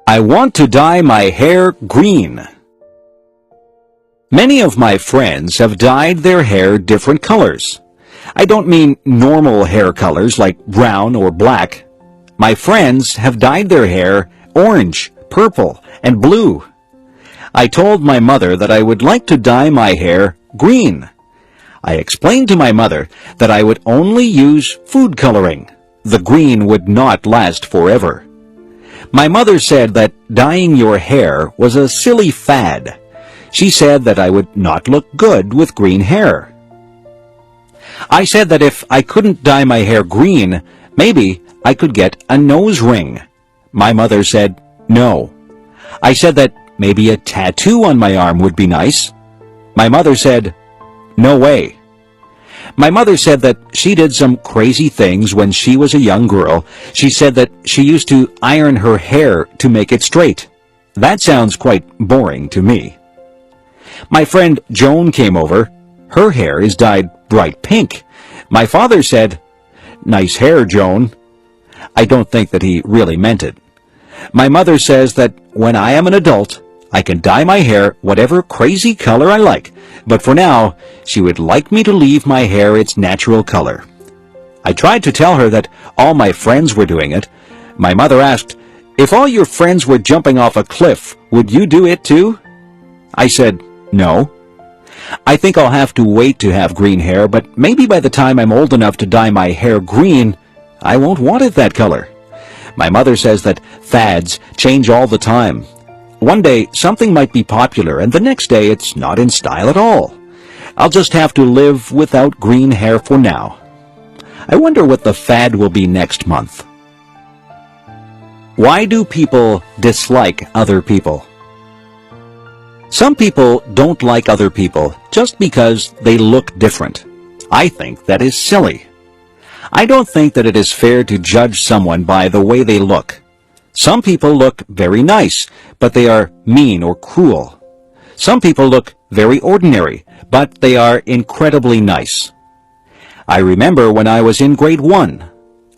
I want to dye my hair green. Many of my friends have dyed their hair different colors. I don't mean normal hair colors like brown or black. My friends have dyed their hair orange, purple, and blue. I told my mother that I would like to dye my hair green. I explained to my mother that I would only use food coloring. The green would not last forever. My mother said that dyeing your hair was a silly fad. She said that I would not look good with green hair. I said that if I couldn't dye my hair green, maybe I could get a nose ring. My mother said no. I said that maybe a tattoo on my arm would be nice. My mother said, no way. My mother said that she did some crazy things when she was a young girl. She said that she used to iron her hair to make it straight. That sounds quite boring to me. My friend Joan came over. Her hair is dyed bright pink. My father said, nice hair, Joan. I don't think that he really meant it. My mother says that when I am an adult, I can dye my hair whatever crazy color I like, but for now, she would like me to leave my hair its natural color. I tried to tell her that all my friends were doing it. My mother asked, if all your friends were jumping off a cliff, would you do it too? I said, no. I think I'll have to wait to have green hair, but maybe by the time I'm old enough to dye my hair green, I won't want it that color. My mother says that fads change all the time. One day, something might be popular, and the next day it's not in style at all. I'll just have to live without green hair for now. I wonder what the fad will be next month. Why do people dislike other people? Some people don't like other people just because they look different. I think that is silly. I don't think that it is fair to judge someone by the way they look. Some people look very nice, but they are mean or cruel. Some people look very ordinary, but they are incredibly nice. I remember when I was in grade 1.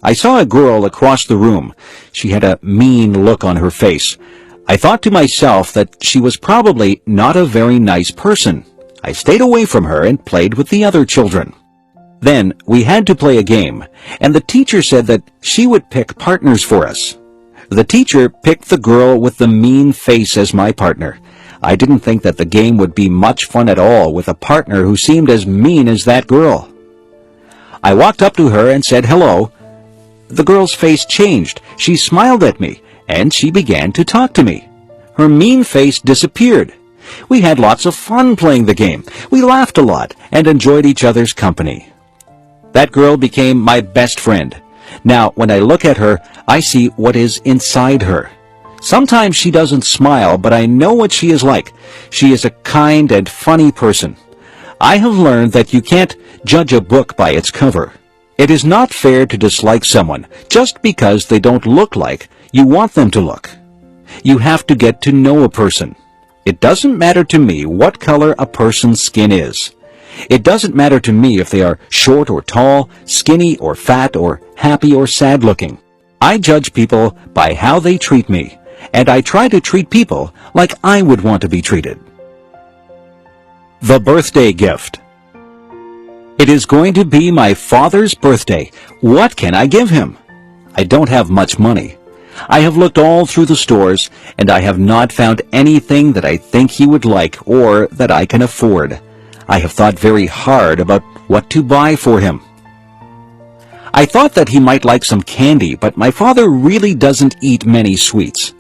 I saw a girl across the room. She had a mean look on her face. I thought to myself that she was probably not a very nice person. I stayed away from her and played with the other children. Then we had to play a game, and the teacher said that she would pick partners for us. The teacher picked the girl with the mean face as my partner. I didn't think that the game would be much fun at all with a partner who seemed as mean as that girl. I walked up to her and said hello. The girl's face changed. She smiled at me, and she began to talk to me. Her mean face disappeared. We had lots of fun playing the game. We laughed a lot and enjoyed each other's company. That girl became my best friend. Now, when I look at her, I see what is inside her. Sometimes she doesn't smile, but I know what she is like. She is a kind and funny person. I have learned that you can't judge a book by its cover. It is not fair to dislike someone just because they don't look like you want them to look. You have to get to know a person. It doesn't matter to me what color a person's skin is. It doesn't matter to me if they are short or tall, skinny or fat, or happy or sad looking. I judge people by how they treat me, and I try to treat people like I would want to be treated. The birthday gift. It is going to be my father's birthday. What can I give him? I don't have much money. I have looked all through the stores, and I have not found anything that I think he would like or that I can afford. I have thought very hard about what to buy for him. I thought that he might like some candy, but my father really doesn't eat many sweets.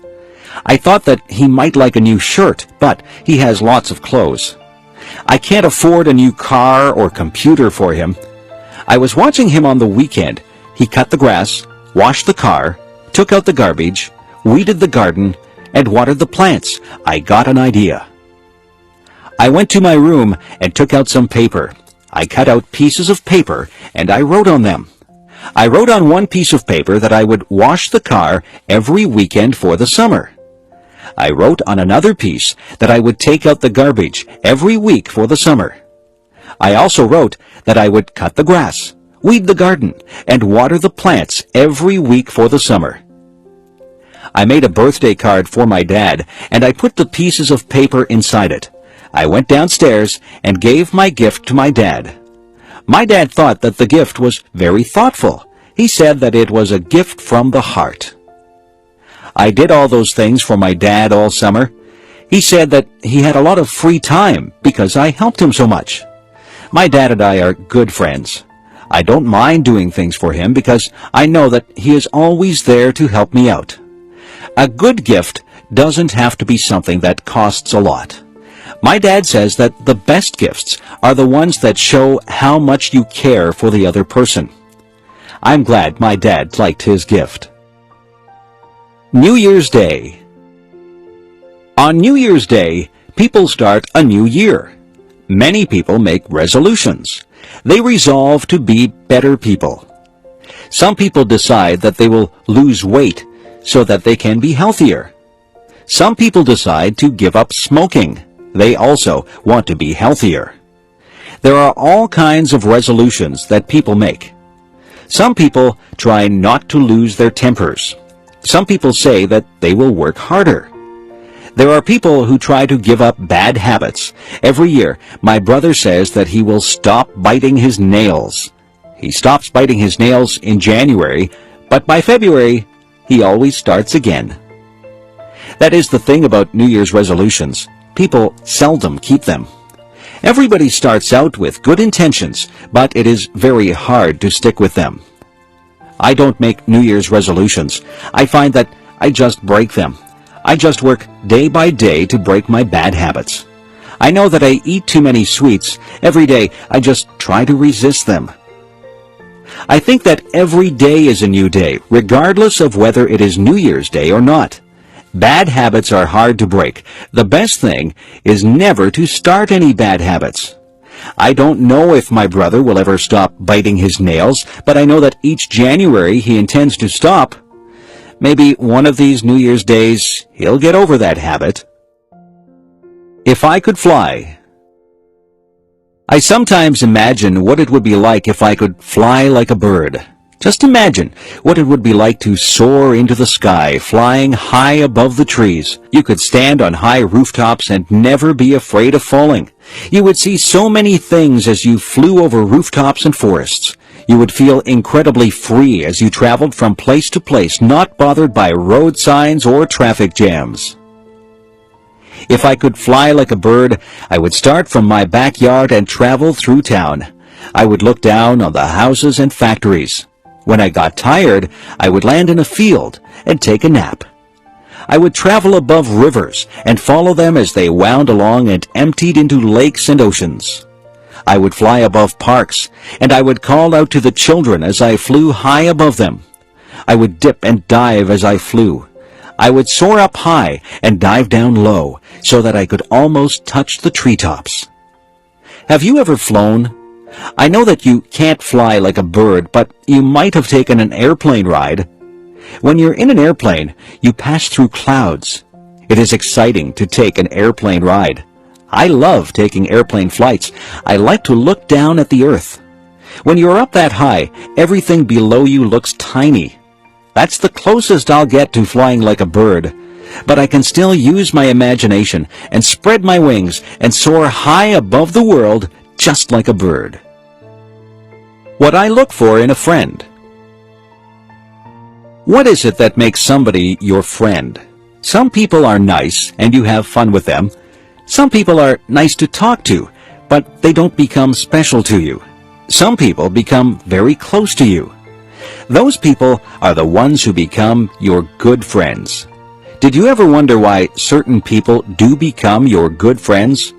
I thought that he might like a new shirt, but he has lots of clothes. I can't afford a new car or computer for him. I was watching him on the weekend. He cut the grass, washed the car, took out the garbage, weeded the garden, and watered the plants. I got an idea. I went to my room and took out some paper. I cut out pieces of paper and I wrote on them. I wrote on one piece of paper that I would wash the car every weekend for the summer. I wrote on another piece that I would take out the garbage every week for the summer. I also wrote that I would cut the grass, weed the garden, and water the plants every week for the summer. I made a birthday card for my dad, and I put the pieces of paper inside it. I went downstairs and gave my gift to my dad. My dad thought that the gift was very thoughtful. He said that it was a gift from the heart. I did all those things for my dad all summer. He said that he had a lot of free time because I helped him so much. My dad and I are good friends. I don't mind doing things for him because I know that he is always there to help me out. A good gift doesn't have to be something that costs a lot. My dad says that the best gifts are the ones that show how much you care for the other person. I'm glad my dad liked his gift. New Year's Day. On New Year's Day, people start a new year. Many people make resolutions. They resolve to be better people. Some people decide that they will lose weight so that they can be healthier. Some people decide to give up smoking. They also want to be healthier. There are all kinds of resolutions that people make. Some people try not to lose their tempers. Some people say that they will work harder. There are people who try to give up bad habits. Every year, my brother says that he will stop biting his nails. He stops biting his nails in January, but by February, he always starts again. That is the thing about New Year's resolutions. People seldom keep them. Everybody starts out with good intentions, but it is very hard to stick with them. I don't make New Year's resolutions. I find that I just break them. I just work day by day to break my bad habits. I know that I eat too many sweets. Every day, I just try to resist them. I think that every day is a new day, regardless of whether it is New Year's Day or not. Bad habits are hard to break. The best thing is never to start any bad habits. I don't know if my brother will ever stop biting his nails, but I know that each January he intends to stop. Maybe one of these New Year's days he'll get over that habit. If I could fly. I sometimes imagine what it would be like if I could fly like a bird. Just imagine what it would be like to soar into the sky, flying high above the trees. You could stand on high rooftops and never be afraid of falling. You would see so many things as you flew over rooftops and forests. You would feel incredibly free as you traveled from place to place, not bothered by road signs or traffic jams. If I could fly like a bird, I would start from my backyard and travel through town. I would look down on the houses and factories. When I got tired, I would land in a field and take a nap. I would travel above rivers and follow them as they wound along and emptied into lakes and oceans. I would fly above parks, and I would call out to the children as I flew high above them. I would dip and dive as I flew. I would soar up high and dive down low so that I could almost touch the treetops. Have you ever flown? I know that you can't fly like a bird, but you might have taken an airplane ride. When you're in an airplane, you pass through clouds. It is exciting to take an airplane ride. I love taking airplane flights. I like to look down at the earth. When you're up that high, everything below you looks tiny. That's the closest I'll get to flying like a bird. But I can still use my imagination and spread my wings and soar high above the world just like a bird. What I look for in a friend. What is it that makes somebody your friend? Some people are nice and you have fun with them. Some people are nice to talk to, but they don't become special to you. Some people become very close to you. Those people are the ones who become your good friends. Did you ever wonder why certain people do become your good friends?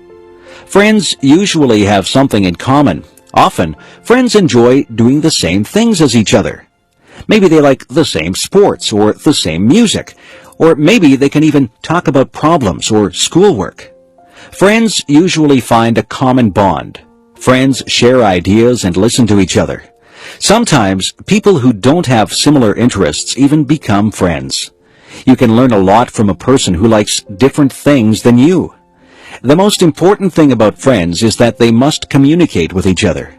Friends usually have something in common. Often, friends enjoy doing the same things as each other. Maybe they like the same sports or the same music, or maybe they can even talk about problems or schoolwork. Friends usually find a common bond. Friends share ideas and listen to each other. Sometimes, people who don't have similar interests even become friends. You can learn a lot from a person who likes different things than you. The most important thing about friends is that they must communicate with each other.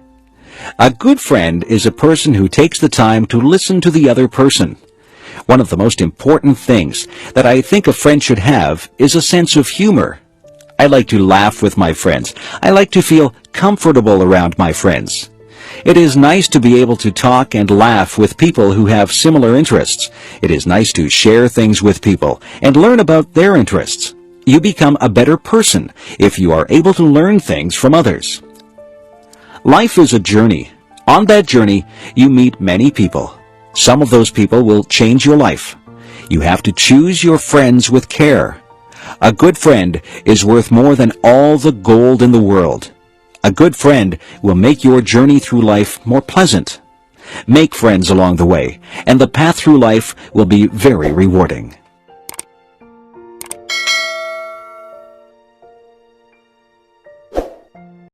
A good friend is a person who takes the time to listen to the other person. One of the most important things that I think a friend should have is a sense of humor. I like to laugh with my friends. I like to feel comfortable around my friends. It is nice to be able to talk and laugh with people who have similar interests. It is nice to share things with people and learn about their interests. You become a better person if you are able to learn things from others. Life is a journey. On that journey, you meet many people. Some of those people will change your life. You have to choose your friends with care. A good friend is worth more than all the gold in the world. A good friend will make your journey through life more pleasant. Make friends along the way, and the path through life will be very rewarding.